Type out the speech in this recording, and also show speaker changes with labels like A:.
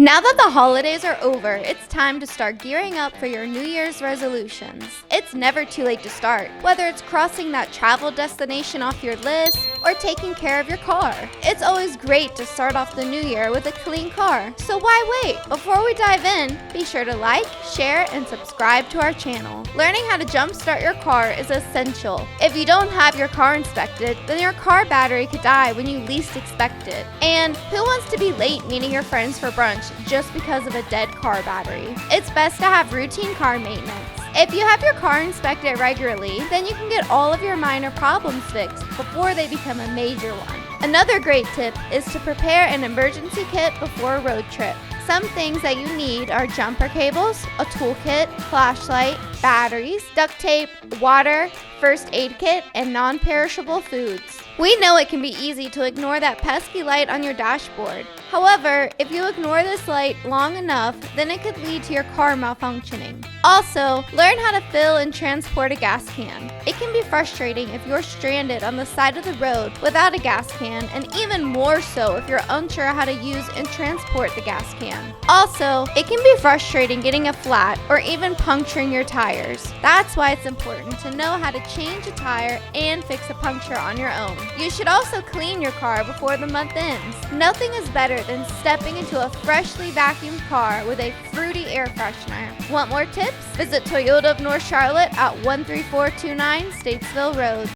A: Now that the holidays are over, it's time to start gearing up for your New Year's resolutions. It's never too late to start, whether it's crossing that travel destination off your list or taking care of your car. It's always great to start off the new year with a clean car, so why wait? Before we dive in, be sure to like, share, and subscribe to our channel. Learning how to jumpstart your car is essential. If you don't have your car inspected, then your car battery could die when you least expect it. And who wants to be late meeting your friends for brunch just because of a dead car battery? It's best to have routine car maintenance. If you have your car inspected regularly, then you can get all of your minor problems fixed before they become a major one. Another great tip is to prepare an emergency kit before a road trip. Some things that you need are jumper cables, a toolkit, flashlight, batteries, duct tape, water, first aid kit, and non-perishable foods. We know it can be easy to ignore that pesky light on your dashboard. However, if you ignore this light long enough, then it could lead to your car malfunctioning. Also, learn how to fill and transport a gas can. It can be frustrating if you're stranded on the side of the road without a gas can, and even more so if you're unsure how to use and transport the gas can. Also, it can be frustrating getting a flat or even puncturing your tires. That's why it's important to know how to change a tire and fix a puncture on your own. You should also clean your car before the month ends. Nothing is better than stepping into a freshly vacuumed car with a fruity air freshener. Want more tips? Visit Toyota of North Charlotte at 13429 Statesville Road.